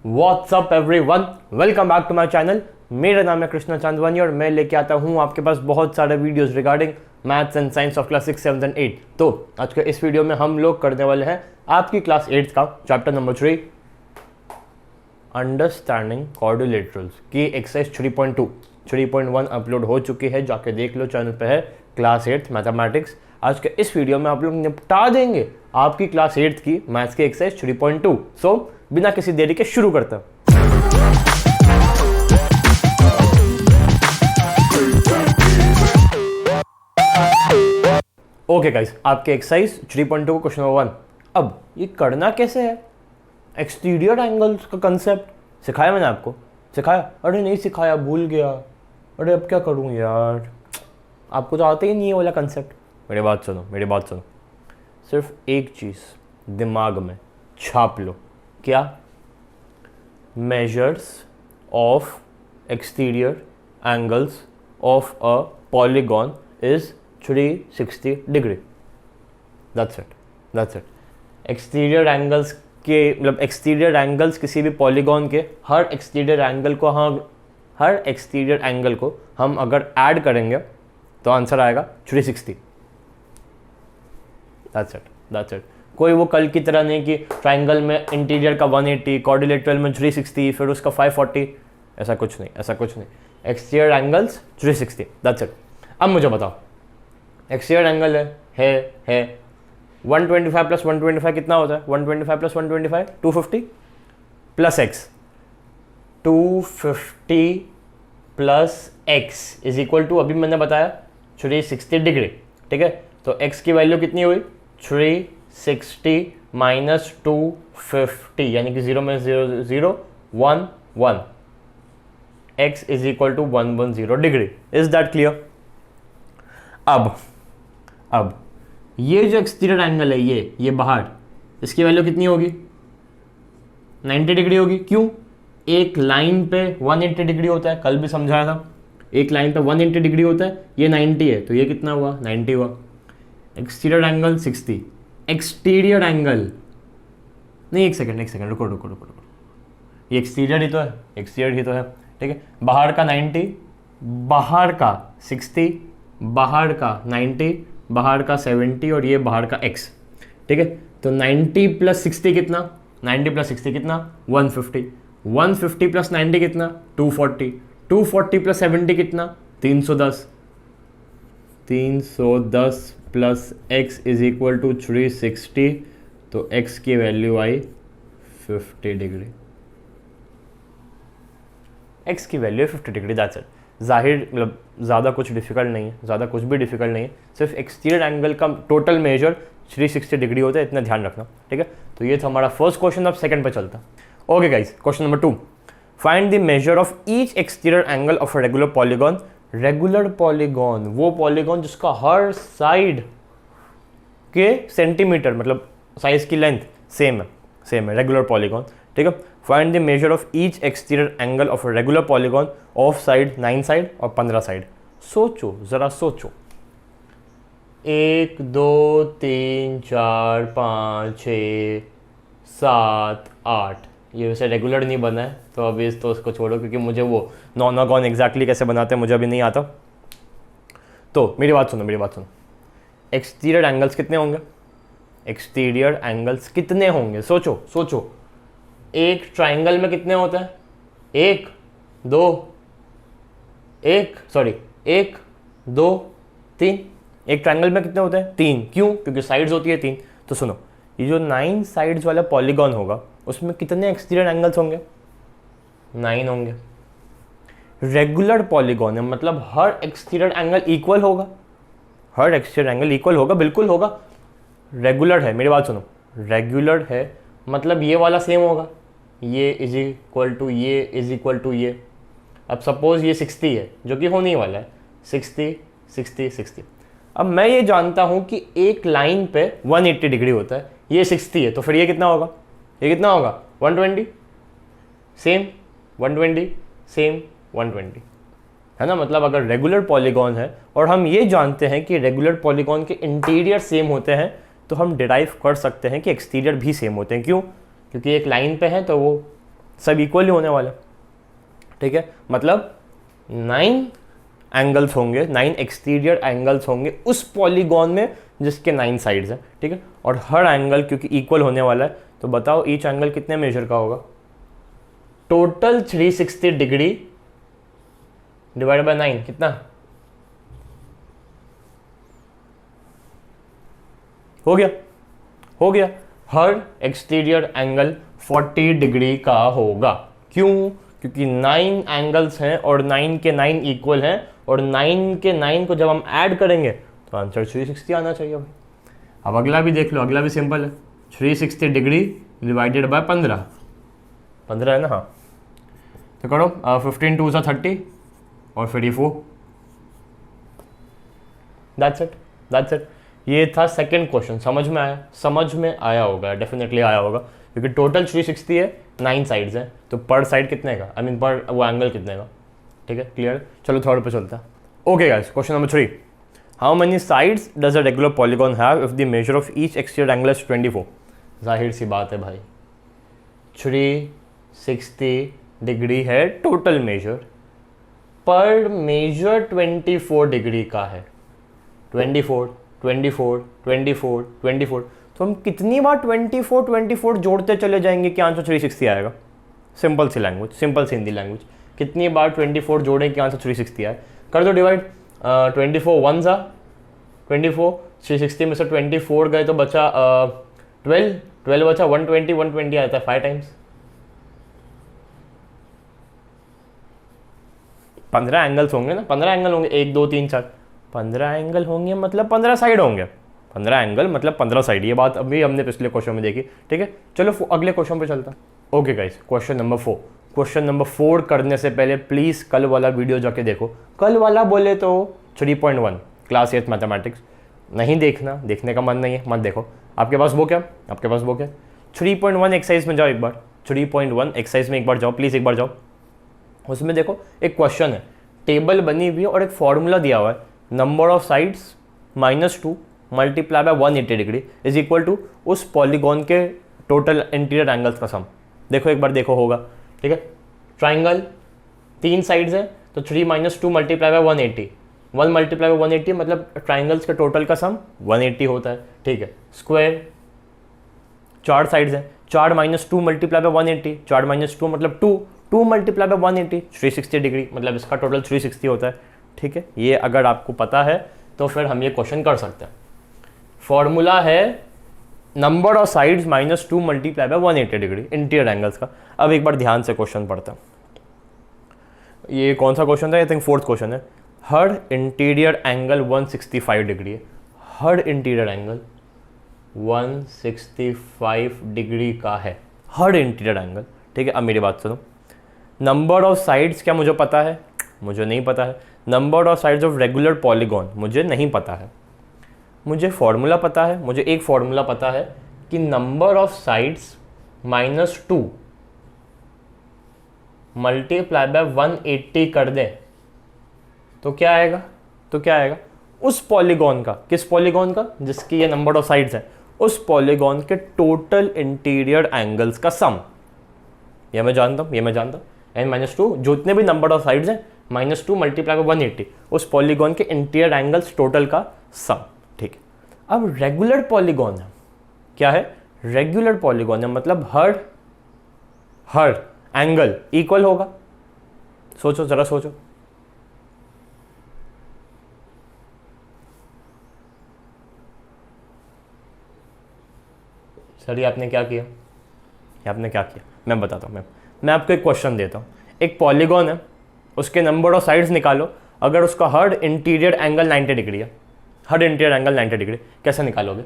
WhatsApp everyone, welcome back to my channel. मेरा नाम है कृष्णा चांदवानी और मैं लेके आता हूँ आपके पास बहुत सारे videos regarding maths and science of class 6, 7 and 8। तो आज के इस वीडियो में हम लोग करने वाले हैं आपकी क्लास 8 का चैप्टर नंबर 3 अंडरस्टैंडिंग क्वाड्रिलेटरल्स की एक्सरसाइज 3.2 3.1 अपलोड हो चुकी है, जाके देख लो, चैनल पे है क्लास 8 मैथमेटिक्स। आज के इस वीडियो में आप लोग निपटा देंगे आपकी क्लास 8 की मैथ्स की एक्सरसाइज 3.2। सो बिना किसी देरी के शुरू करते हैं। ओके गाइस, आपके एक्सरसाइज 3.2 को क्वेश्चन नंबर 1। अब ये करना कैसे है? एक्सटीरियर एंगल्स का कंसेप्ट सिखाया मैंने आपको? सिखाया? अरे नहीं सिखाया, भूल गया। अरे अब क्या करूं यार, आपको तो आता ही नहीं है वाला कंसेप्ट। मेरी बात सुनो, सिर्फ एक चीज़ दिमाग में छाप लो। क्या? Measures of exterior angles of a polygon is 360 degree. That's it. Exterior angles के मतलब एक्सटीरियर एंगल्स किसी भी पॉलीगॉन के हर एक्सटीरियर एंगल को हम अगर ऐड करेंगे तो आंसर आएगा 360। That's it. कोई वो कल की तरह नहीं कि ट्राइंगल में इंटीरियर का 180, क्वाड्रिलेटरल में 360, फिर उसका 540। ऐसा कुछ नहीं। Exterior angles 360, that's it. अब मुझे बताओ, एक्सटीरियर एंगल है 125 प्लस 125 कितना होता है? 125 plus 125 250 plus x, 250 plus x is equal to, अभी मैंने बताया 360 डिग्री। ठीक है, तो x की वैल्यू कितनी हुई? 360 माइनस 250, यानी कि 0 में 0 0 1 1, x is equal to 110 degree. Is that clear? अब ये जो एक्सटीरियर एंगल है, ये बाहर, इसकी वैल्यू कितनी होगी? 90 डिग्री होगी। क्यों? एक लाइन पे 180 डिग्री होता है, कल भी समझाया था। एक लाइन पे 180 डिग्री होता है, ये 90 है, तो ये कितना हुआ? 90 हुआ। Exterior angle 60। एक्सटीरियर एंगल नहीं, एक सेकंड रुको। ये एक्सटीरियर ही तो है। ठीक है, बाहर का 90, बाहर का 60, बाहर का 90, बाहर का 70 और ये बाहर का x। ठीक है, तो 90 प्लस 60 कितना? 90 प्लस 60 कितना? 150। 150 प्लस 90 कितना? 240। 240 प्लस 70 कितना? 310। 310 plus x is equal to 360, तो x की वैल्यू आई 50 डिग्री। x की वैल्यू 50 डिग्री, दैट्स इट। जाहिर मतलब ज़्यादा कुछ डिफिकल्ट नहीं है, ज़्यादा कुछ भी डिफिकल्ट नहीं है। सिर्फ एक्सटीरियर एंगल का टोटल मेजर 360 डिग्री होता है, इतना ध्यान रखना। ठीक है, तो ये था हमारा फर्स्ट क्वेश्चन। अब सेकंड पे चलता। Okay guys, question number 2। Find the major of each exterior angle of a regular polygon. Regular polygon वो पॉलीगॉन जिसका हर साइड के सेंटीमीटर मतलब साइज की लेंथ सेम है रेगुलर पॉलीगॉन। ठीक है, find the major of each exterior angle of a regular polygon of side 9 side और 15 side. जरा सोचो। 1 2 3 4 5 6 7 8। ये वैसे रेगुलर नहीं बना है, तो अभी तो उसको छोड़ो, क्योंकि मुझे वो नॉन एग्जैक्टली कैसे बनाते हैं मुझे अभी नहीं आता। तो मेरी बात सुनो। एक्सटीरियर एंगल्स कितने होंगे? एक्सटीरियर एंगल्स कितने होंगे? सोचो। एक ट्राइंगल में कितने होते हैं? 1 2 3। एक ट्राइंगल में कितने होते हैं? 3। क्यों? क्योंकि साइड्स होती है 3। तो सुनो, ये जो 9 साइड्स वाला पॉलीगॉन होगा उसमें कितने एक्सटीरियर एंगल्स होंगे? 9 होंगे। रेगुलर पॉलीगॉन है, मतलब हर एक्सटीरियर एंगल इक्वल होगा। बिल्कुल होगा। रेगुलर है, मेरी बात सुनो, रेगुलर है मतलब ये वाला सेम होगा, ये इज इक्वल टू ये इज इक्वल टू ये। अब सपोज ये 60 है, जो कि होने वाला है 60 60 60। अब मैं ये जानता हूँ कि एक लाइन पे 180 डिग्री होता है, ये 60 है, तो फिर ये कितना होगा? 120 सेम 120 सेम 120, है ना। मतलब अगर रेगुलर पॉलीगॉन है और हम ये जानते हैं कि रेगुलर पॉलीगॉन के इंटीरियर सेम होते हैं, तो हम डिराइव कर सकते हैं कि एक्सटीरियर भी सेम होते हैं। क्यों? क्योंकि एक लाइन पे है तो वो सब इक्वल ही होने वाला, ठीक है। मतलब 9 एंगल्स होंगे, 9 एक्सटीरियर एंगल्स होंगे उस पॉलीगॉन में जिसके 9 साइड्स हैं, ठीक है। और हर एंगल क्योंकि इक्वल होने वाला है, तो बताओ ईच एंगल कितने मेजर का होगा? टोटल 360 डिग्री डिवाइड बाय 9 कितना हो गया? हो गया। हर एक्सटीरियर एंगल 40 डिग्री का होगा। क्यों? क्योंकि 9 एंगल्स हैं और 9 के 9 इक्वल हैं, और 9 के 9 को जब हम ऐड करेंगे तो आंसर 360 आना चाहिए भाई। अब अगला भी देख लो, अगला भी सिंपल है। 360 डिग्री डिवाइडेड बाय 15, 15 है ना? हाँ, तो करो 15 2 सा 30 और फिर ये 4। That's it, that's it. ये था सेकंड क्वेश्चन। समझ में आया? समझ में आया होगा, डेफिनेटली आया होगा, क्योंकि टोटल 360 है, 9 साइड्स हैं, तो पर साइड कितने का, आई मीन पर वो एंगल कितने का, ठीक है, क्लियर। चलो थर्ड पे चलता है। Okay guys, question number 3, how many sides does a regular polygon have if the major of each exterior angle is 24? जाहिर सी बात है भाई, 360 डिग्री है टोटल मेजर, पर मेजर 24 डिग्री का है। 24 24 24 24, तो हम कितनी बार 24 24 जोड़ते चले जाएंगे कि आंसर 360 आएगा? सिंपल सी लैंग्वेज, सिंपल सी हिंदी लैंग्वेज, कितनी बार 24 जोड़ें कि आंसर 360 आए? कर दो डिवाइड। 24 1 सा 24, 360 में से 24 गए तो बचा 12 बचा, 120 आता है 5 टाइम्स। 15 एंगल्स होंगे ना, 15 एंगल होंगे, 1 2 3 4, 15 एंगल होंगे मतलब 15 साइड होंगे। 15 एंगल मतलब 15 साइड, ये बात अभी हमने पिछले क्वेश्चन में देखी, ठीक है। चलो अगले क्वेश्चन पे चलता। Okay guys, question number 4। Question number 4 करने से पहले प्लीज़ कल वाला वीडियो जाके देखो। कल वाला बोले तो 3.1 क्लास 8 मैथमेटिक्स, नहीं देखना, देखने का मन नहीं है मत देखो। आपके पास वो क्या, आपके पास वो क्या, 3.1 एक्सरसाइज में जाओ एक बार, 3.1 एक्सरसाइज में एक बार जाओ, प्लीज़ एक बार जाओ। उसमें देखो एक क्वेश्चन है, टेबल बनी हुई है और एक फॉर्मूला दिया हुआ है, number of sides -2 multiply by 180 degree is equal to उस पॉलीगॉन के टोटल इंटीरियर एंगल्स का सम। देखो एक बार देखो, होगा, ठीक है। ट्राइंगल 3 साइड्स है, तो 3 - 2 मल्टीप्लाई बाय 180, 1 मल्टीप्लाई बाय 180 मतलब ट्राइंगल्स के टोटल का सम 180 होता है, ठीक है। स्क्वायर 4 साइड्स हैं, 4 - 2 मल्टीप्लाई बाय 180, 4 - 2 मतलब 2 मल्टीप्लाई बाय 180 360 डिग्री, मतलब इसका टोटल 360 होता है, ठीक है। ये अगर आपको पता है तो फिर हम ये क्वेश्चन कर सकते हैं। फॉर्मूला है number of sides -2 multiply by 180 degree interior angles का। अब एक बार ध्यान से क्वेश्चन पढ़ते हैं। ये कौन सा क्वेश्चन था? आई थिंक 4th क्वेश्चन है। हर इंटीरियर एंगल 165 डिग्री है, हर इंटीरियर एंगल 165 डिग्री का है, हर इंटीरियर एंगल, ठीक है। अब मेरी बात सुनो, नंबर ऑफ साइड्स क्या मुझे पता है? मुझे नहीं पता है। Number of sides of regular polygon मुझे नहीं पता है। मुझे फॉर्मूला पता है, मुझे एक फॉर्मूला पता है कि number of sides -2 multiply by 180 कर दें तो क्या आएगा? तो क्या आएगा? उस पॉलीगॉन का, किस पॉलीगॉन का? जिसकी ये नंबर ऑफ साइड्स है, उस पॉलीगॉन के टोटल इंटीरियर एंगल्स का सम। ये मैं जानता हूँ, ये मैं जानता हूँ। n-2 जितने भी नंबर ऑफ साइड्स हैं -2 मल्टीप्लाई बाय 180, उस पॉलीगॉन के इंटीरियर एंगल्स टोटल का सम, ठीक है। अब रेगुलर पॉलीगॉन है, क्या है? रेगुलर पॉलीगॉन है, मतलब हर एंगल इक्वल होगा। सोचो जरा, सोचो। सर ये आपने क्या किया? आपने क्या किया? मैं बताता हूँ। मैं आपको एक क्वेश्चन देता हूँ। एक पॉलीगॉन है, उसके नंबर ऑफ साइड्स निकालो, अगर उसका हर इंटीरियर एंगल 90 डिग्री है, हर इंटीरियर एंगल 90 डिग्री, कैसे निकालोगे?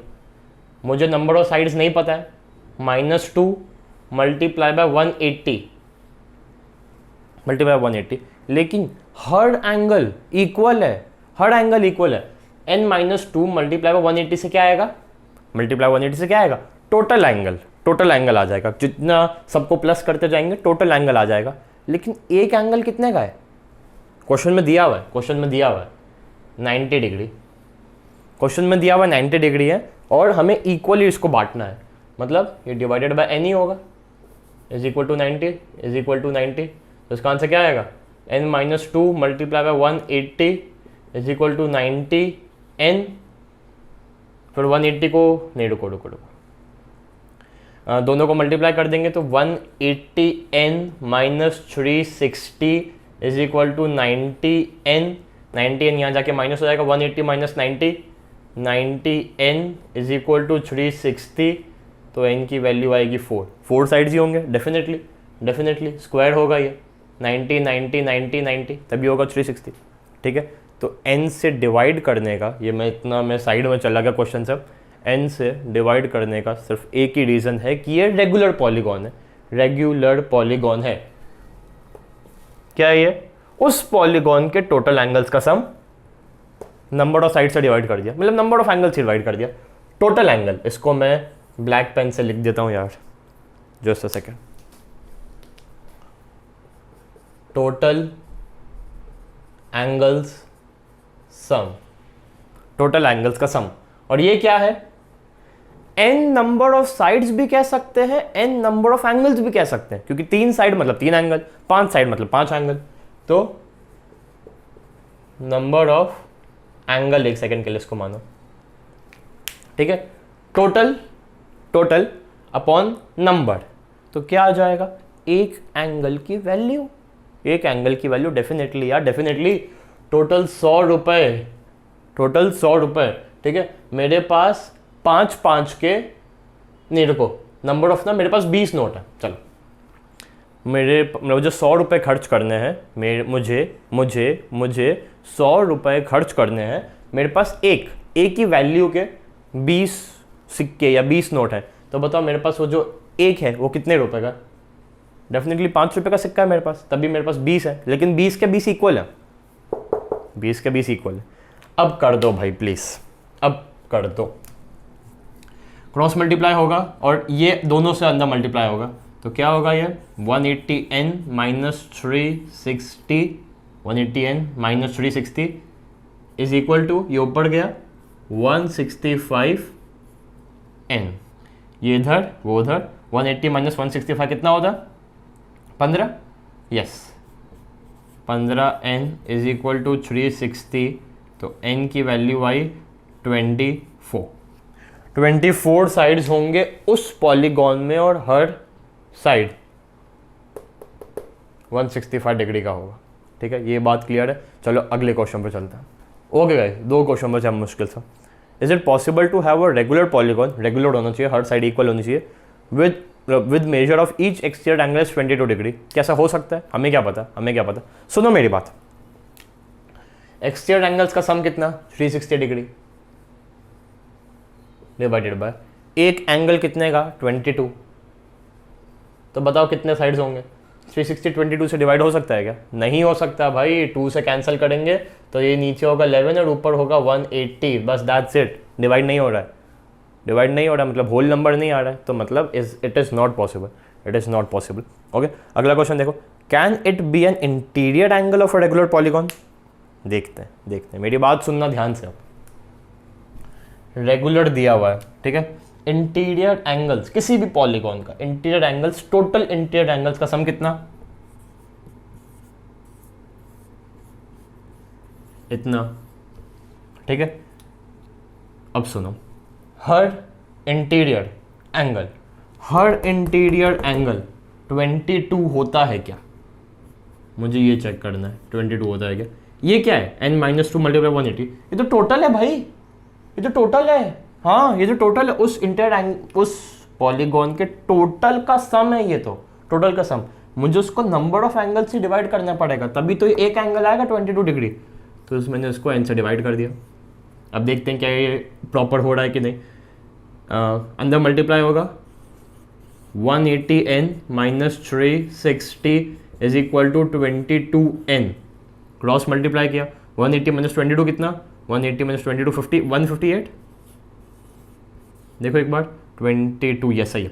मुझे नंबर ऑफ साइड्स नहीं पता है, -2 मल्टीप्लाई बाय 180 मल्टीप्लाई 180, लेकिन हर एंगल इक्वल है, हर एंगल इक्वल है। n-2 मल्टीप्लाई बाय 180 से क्या आएगा? मल्टीप्लाई 180 से क्या आएगा? टोटल एंगल, टोटल एंगल आ जाएगा। जितना सबको प्लस करते जाएंगे टोटल एंगल आ जाएगा। लेकिन एक एंगल कितने का है? क्वेश्चन में दिया हुआ है, क्वेश्चन में दिया हुआ है 90 डिग्री, क्वेश्चन में दिया हुआ 90 डिग्री है, और हमें इक्वली इसको बांटना है, मतलब ये डिवाइडेड बाय n ही होगा, is equal to 90 is equal to 90, तो इसका आंसर क्या आएगा, n minus 2 multiply by 180 is equal to 90 n, फिर 180 को नहीं, रुको रुको रुको, दोनों को मल्टीप्लाई कर देंगे तो 180 n minus 360 is equal to 90 n, 90 n यहाँ जाके माइनस हो जाएगा, 180 minus 90 n is equal to 360, तो n की वैल्यू आएगी 4 साइड्स ही होंगे डेफिनेटली स्क्वायर होगा ये 90 90 90 90 तभी होगा 360, ठीक है। तो n से डिवाइड करने का, ये मैं साइड में चला गया क्वेश्चन सब, n से डिवाइड करने का सिर्फ एक ही रीज़न है कि ये रेगुलर पॉलीगॉन है। क्या है ये, उस पॉलीगॉन के टोटल एंगल्स का सम नंबर ऑफ साइड से डिवाइड कर दिया, मतलब नंबर ऑफ एंगल्स से डिवाइड कर दिया, टोटल एंगल। इसको मैं ब्लैक पेन से लिख देता हूं यार, just a second, total angles का सम, और ये क्या है, n नंबर ऑफ साइड्स भी कह सकते हैं, n नंबर ऑफ एंगल्स भी कह सकते हैं, क्योंकि 3 साइड मतलब 3 एंगल, 5 साइड मतलब 5 एंगल, तो नंबर ऑफ एंगल, एक सेकेंड के लिए इसको मानो, ठीक है, टोटल अपॉन नंबर, तो क्या आ जाएगा, एक एंगल की वैल्यू डेफिनेटली टोटल 100 रुपए, ठीक है। मेरे पास 5 के, नहीं रुको, नंबर ऑफ ना, मेरे पास 20 नोट है, चलो मुझे 100 रुपये खर्च करने हैं, मुझे 100 रुपये खर्च करने हैं, मेरे पास एक ही वैल्यू के 20 सिक्के या 20 नोट हैं, तो बताओ मेरे पास वो जो एक है वो कितने रुपए का, डेफिनेटली 5 रुपये का सिक्का है मेरे पास, तभी मेरे पास 20 है, लेकिन 20 के 20 इक्वल है, 20 के 20 इक्वल है। अब कर दो भाई प्लीज, अब कर दो, क्रॉस मल्टीप्लाई होगा और ये दोनों से अंदर मल्टीप्लाई होगा, तो क्या होगा ये 180n minus 360 is equal to, ये ऊपर गया 165n, ये इधर वो उधर, 180 माइनस 165 कितना होता, 15, yes 15n is equal to 360, तो n की वैल्यू आई 24 साइड्स होंगे उस पॉलीगॉन में, और हर साइड 165 डिग्री का होगा, ठीक है, ये बात क्लियर है। चलो अगले क्वेश्चन पे चलते हैं। ओके गाइस, 2 क्वेश्चन बचे हैं मुश्किल सा। Is it possible to have a regular polygon, regular होना चाहिए, हर साइड इक्वल होनी चाहिए, with measure of each exterior angle is 22 degree, कैसा हो सकता है, हमें क्या पता, सुनो मेरी बात, एक्सटीरियर एंगल्स का सम कितना, 360 डिग्री डिवाइडेड बाय एक एंगल कितने का, 22, तो बताओ कितने साइड्स होंगे, 360 22 से डिवाइड हो सकता है क्या, नहीं हो सकता भाई, 2 से कैंसिल करेंगे तो ये नीचे होगा 11 और ऊपर होगा 180, बस दैट्स इट, डिवाइड नहीं हो रहा है, मतलब होल नंबर नहीं आ रहा है, तो मतलब it is not possible, okay. अगला क्वेश्चन देखो, can it be an interior angle of a regular polygon, देखते हैं, मेरी बात सुनना ध्यान से, रेगुलर दिया हुआ है, ठीक है, इंटीरियर एंगल्स किसी भी पॉलीगॉन का, interior angles, total interior angles का सम कितना, इतना, ठीक है। अब सुनो, हर इंटीरियर एंगल 22 होता है क्या, मुझे ये चेक करना है, 22 होता है क्या, ये क्या है, n माइनस 2 मल्टीप्लाई 180, ये तो टोटल है भाई, ये तो टोटल है, हाँ ये जो टोटल है उस उस पॉलीगॉन के टोटल का सम है, ये तो टोटल का सम, मुझे उसको नंबर ऑफ एंगल से डिवाइड करना पड़ेगा, तभी तो एक एंगल आएगा 22 डिग्री, तो मैंने उसको n से डिवाइड कर दिया। अब देखते हैं क्या ये प्रॉपर हो रहा है कि नहीं, अंदर मल्टीप्लाई होगा 180n minus 360 is equal to 22n, cross multiply किया, 180 माइनस 22 कितना, 180 माइनस 22 50, 158, देखो एक बार 22, यस सही है,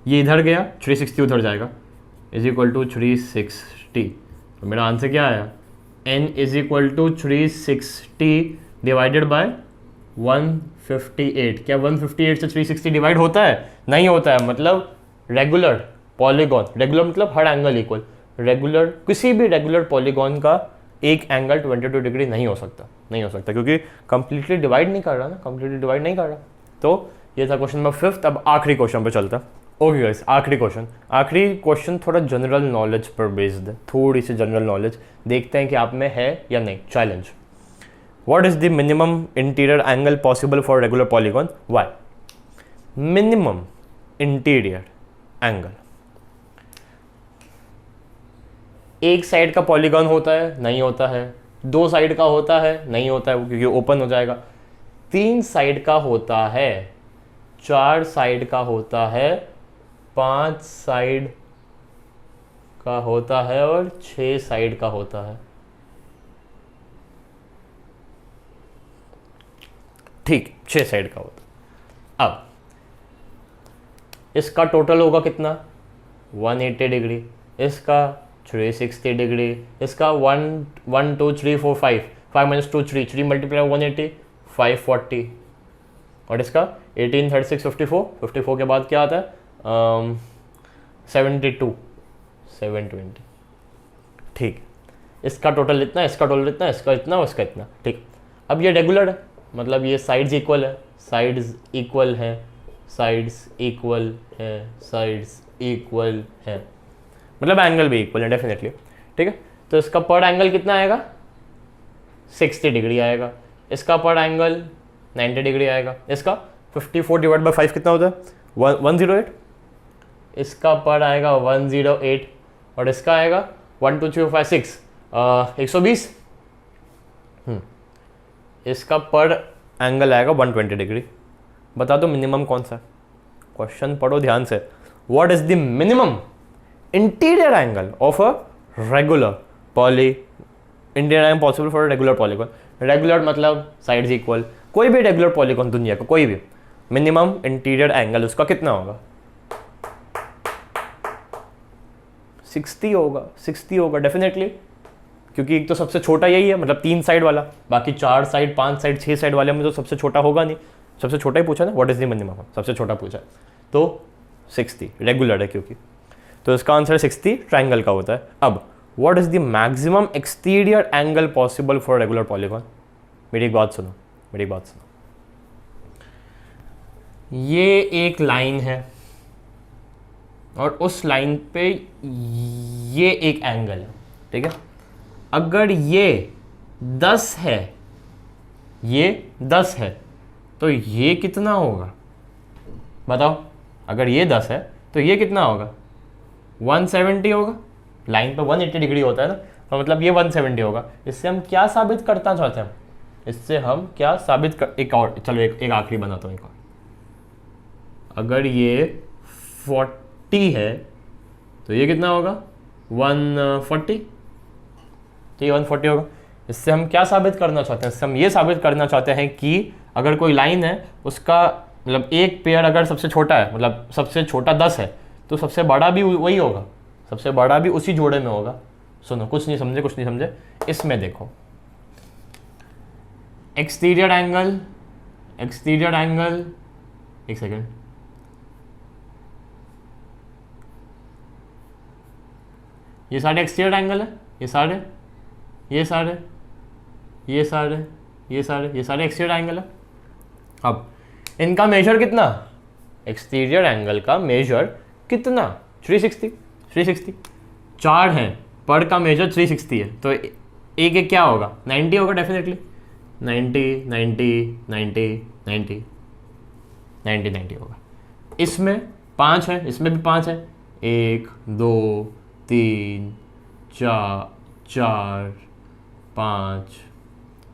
ये इधर गया 360 उधर जाएगा, इज इक्वल टू 360, तो मेरा आंसर क्या आया, n is equal to 360 divided by 158, क्या 158 से 360 डिवाइड होता है, नहीं होता है, मतलब रेगुलर पॉलीगॉन, रेगुलर मतलब हर एंगल इक्वल, रेगुलर किसी भी रेगुलर पॉलीगॉन का एक एंगल 22 डिग्री नहीं हो सकता, नहीं हो सकता, क्योंकि कंप्लीटली डिवाइड नहीं कर रहा ना, कंप्लीटली डिवाइड नहीं कर रहा। तो ये था क्वेश्चन नंबर 5। अब आखिरी क्वेश्चन पे चलता है। ओके गाइस, आखिरी क्वेश्चन थोड़ा जनरल नॉलेज पर बेस्ड है, थोड़ी सी जनरल नॉलेज, देखते हैं कि आप में है या नहीं। Challenge, what is the minimum interior angle possible for regular polygon? Why? Minimum interior angle, एक साइड का पॉलीगॉन होता है, नहीं होता है, दो साइड का होता है, नहीं होता है, क्योंकि ओपन हो जाएगा, तीन साइड का होता है, चार साइड का होता है, पांच साइड का होता है और 6 साइड का होता है। ठीक, 6 साइड का होता है। अब इसका टोटल होगा कितना? 180 डिग्री, इसका 360 डिग्री, इसका 1 2 3 4 5 5 - 2 3 3 × 180 540, और इसका 18 36 54 54 के बाद क्या आता है? 72 720। ठीक, इसका टोटल इतना, इसका टोटल इतना, इसका इतना और इसका इतना। ठीक, अब ये रेगुलर है, मतलब ये साइड्स इक्वल है, साइड्स इक्वल है, साइड्स इक्वल है, साइड्स इक्वल है, मतलब एंगल भी इक्वल है डेफिनेटली। ठीक है, तो इसका पर एंगल कितना आएगा? 60 डिग्री आएगा, इसका पर एंगल 90 डिग्री आएगा, इसका 54 / 5 कितना होता है? 108, इसका पर आएगा 108, और इसका आएगा 1 2 3 4 5 6 120। इसका पर एंगल आएगा 120 डिग्री। बता दो मिनिमम कौन सा? क्वेश्चन पढ़ो ध्यान से। What is the minimum interior angle of a regular interior angle possible for regular polygon? Regular मतलब साइड्स इक्वल, कोई भी रेगुलर पॉलीगॉन दुनिया का कोई भी, मिनिमम इंटीरियर एंगल उसका कितना होगा? 60 होगा, 60 होगा डेफिनेटली, क्योंकि एक तो सबसे छोटा यही है, मतलब 3 साइड वाला, बाकी 4 साइड 5 साइड 6 साइड वाले में तो सबसे छोटा होगा नहीं, सबसे छोटा ही पूछा ना, व्हाट इज द मिनिमम, सबसे छोटा पूछा, तो 60 रेगुलर है क्योंकि, तो इसका आंसर 60 ट्राइंगल का होता है। अब what is the maximum exterior angle possible for regular polygon? मेरी एक बात सुनो, मेरी एक बात सुनो, ये एक लाइन है और उस लाइन पे ये एक एंगल है, ठीक है? अगर ये 10 है, ये 10 है, तो ये कितना होगा बताओ? अगर ये 10 है तो ये कितना होगा? 170 होगा। लाइन पे 180 डिग्री होता है ना, तो मतलब ये 170 होगा। इससे हम क्या साबित करना चाहते हैं? इससे हम क्या साबित कर, एक और, चलो एक आखिरी बनाता हूँ, एक और। अगर ये 40 है तो ये कितना होगा? 140, तो ये 140 होगा। इससे हम क्या साबित करना चाहते हैं? इससे हम ये साबित करना चाहते हैं कि अगर कोई लाइन है, उसका मतलब एक पेयर अगर सबसे छोटा है, मतलब सबसे छोटा 10 है, तो सबसे बड़ा भी वही होगा, सबसे बड़ा भी उसी जोड़े में होगा। सुनो, कुछ नहीं समझे, कुछ नहीं समझे, इसमें देखो, एक्सटीरियर एंगल, एक सेकेंड, ये सारे एक्सटीरियर एंगल है, ये सारे एक्सटीरियर एंगल है। अब इनका मेजर कितना? एक्सटीरियर एंगल का मेजर कितना? 360। 4 हैं, पर का मेजर 360 है, तो एक एक क्या होगा? 90 होगा डेफिनेटली। 90 होगा। इसमें 5 है, इसमें भी 5 है, 1 2 3 4 5,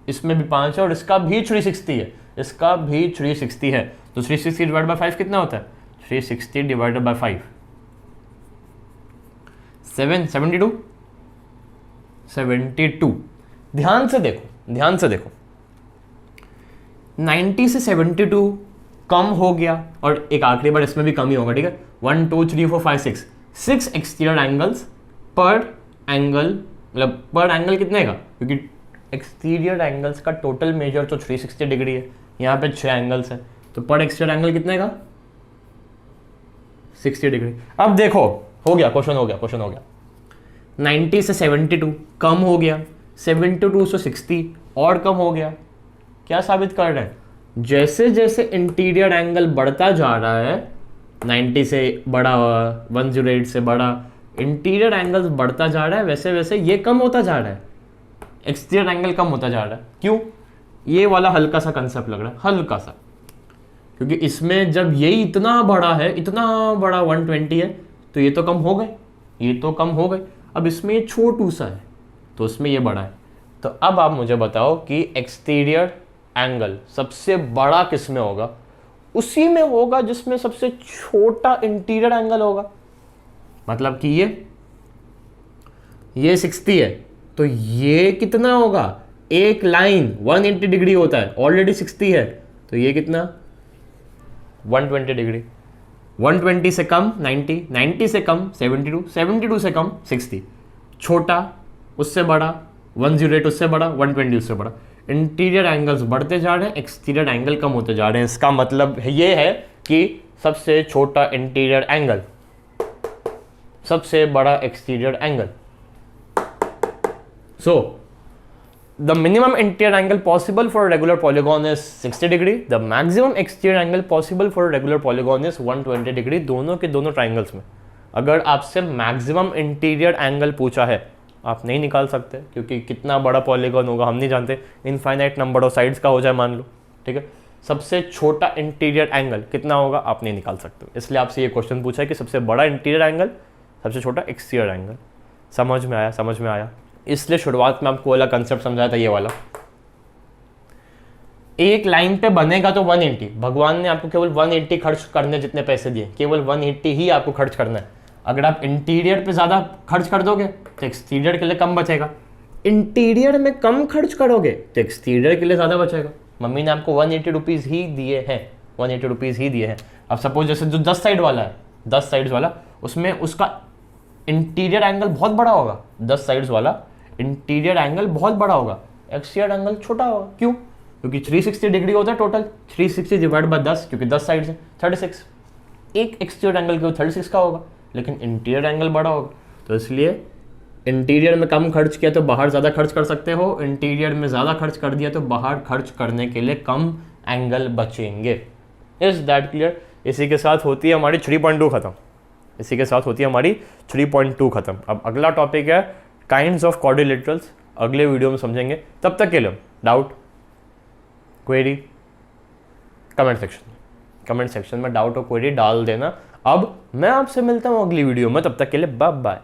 इसमें भी 5 है और इसका भी 360 है, इसका भी 360 है, तो 360 / 5 कितना होता है? 360 / 5 72। ध्यान से देखो, 90 से 72 कम हो गया, और एक आखिरी बार इसमें भी कम ही होगा, ठीक है? 1 2 3 4 5 6 एक्सटीरियर एंगल्स पर एंगल, मतलब पर एंगल कितने का? क्योंकि एक्सटीरियर एंगल्स का टोटल मेजर तो 360 डिग्री है, यहाँ पे 6 एंगल्स हैं, तो पर एक्सटीरियर एंगल कितने का? 60 डिग्री। अब देखो हो गया, क्वेश्चन हो गया। 90 से 72 कम हो गया, 72 से 60 और कम हो गया। क्या साबित कर रहे हैं? जैसे जैसे इंटीरियर एंगल बढ़ता जा रहा है, 90 से बड़ा, 108 से बड़ा, इंटीरियर एंगल बढ़ता जा रहा है, वैसे वैसे ये कम होता जा रहा है, एक्सटीरियर एंगल कम होता जा रहा है। क्यों? ये वाला हल्का सा कंसेप्ट लग रहा है, हल्का सा, क्योंकि इसमें जब ये इतना बड़ा है, इतना बड़ा 120 है, तो ये तो कम हो गए, ये तो कम हो गए। अब इसमें ये छोटू सा है, तो उसमें ये बड़ा है। तो अब आप मुझे बताओ कि एक्सटीरियर एंगल सबसे बड़ा किस में होगा? उसी में होगा जिसमें सबसे छोटा इंटीरियर एंगल होगा। मतलब कि ये 60 है, तो ये कितना होगा? एक लाइन 180 डिग्री होता है, ऑलरेडी 60 है, तो ये कितना? 120 डिग्री। 120 से कम 90, 90 से कम 72, 72 से कम 60, छोटा उससे बड़ा 108, उससे बड़ा 120, उससे बड़ा। इंटीरियर एंगल्स बढ़ते जा रहे हैं, एक्सटीरियर एंगल कम होते जा रहे हैं। इसका मतलब ये है कि सबसे छोटा इंटीरियर एंगल, सबसे बड़ा exterior angle. So the minimum interior angle possible for a regular polygon is 60 degree. The maximum exterior angle possible for a regular polygon is 120 degree. दोनों के दोनों ट्राइंगल्स में अगर आपसे मैक्सिमम इंटीरियर एंगल पूछा है, आप नहीं निकाल सकते, क्योंकि कितना बड़ा पॉलीगॉन होगा हम नहीं जानते, इनफाइनाइट नंबर ऑफ साइड्स का हो जाए मान लो, ठीक है। सबसे छोटा इंटीरियर एंगल कितना होगा आप नहीं निकाल सकते, इसलिए आपसे ये क्वेश्चन पूछा है कि सबसे बड़ा इंटीरियर एंगल, सबसे छोटा एक्सटीरियर एंगल। समझ में आया? समझ में आया। इसलिए शुरुआत में आपको वाला कंसेप्ट समझाया था, ये वाला। एक लाइन पे बनेगा तो 180, भगवान ने आपको केवल 180 खर्च करने जितने पैसे दिए, केवल 180 ही आपको खर्च करना है। अगर आप इंटीरियर पे ज़्यादा खर्च कर दोगे तो एक्सटीरियर के लिए कम बचेगा, इंटीरियर में कम खर्च करोगे तो एक्सटीरियर के लिए ज़्यादा बचेगा। मम्मी ने आपको 180 रुपीज़ ही दिए हैं, 180 रुपीज़ ही दिए हैं। अब सपोज जैसे जो 10 साइड वाला है, 10 साइड्स वाला, उसमें उसका इंटीरियर एंगल बहुत बड़ा होगा, 10 साइड्स वाला इंटीरियर एंगल बहुत बड़ा होगा, एक्सटीरियर एंगल छोटा होगा। क्यों? क्योंकि 360 डिग्री होता है टोटल, 360 डिवाइड बाय 10, क्योंकि 10 साइड से 36, एक एक्सटीरियर एंगल के 36 का होगा, लेकिन इंटीरियर एंगल बड़ा होगा। तो इसलिए इंटीरियर में कम खर्च किया तो बाहर ज़्यादा खर्च कर सकते हो, इंटीरियर में ज़्यादा खर्च कर दिया तो बाहर खर्च करने के लिए कम एंगल बचेंगे। Is that clear? इसी के साथ होती है हमारी 3.2 खत्म, इसी के साथ होती है हमारी 3.2 खत्म। अब अगला टॉपिक है काइंड्स ऑफ क्वाड्रिलेटरल्स, अगले वीडियो में समझेंगे। तब तक के लिए डाउट, क्वेरी कमेंट सेक्शन में डाउट और क्वेरी डाल देना। अब मैं आपसे मिलता हूँ अगली वीडियो में, तब तक के लिए बाय बाय।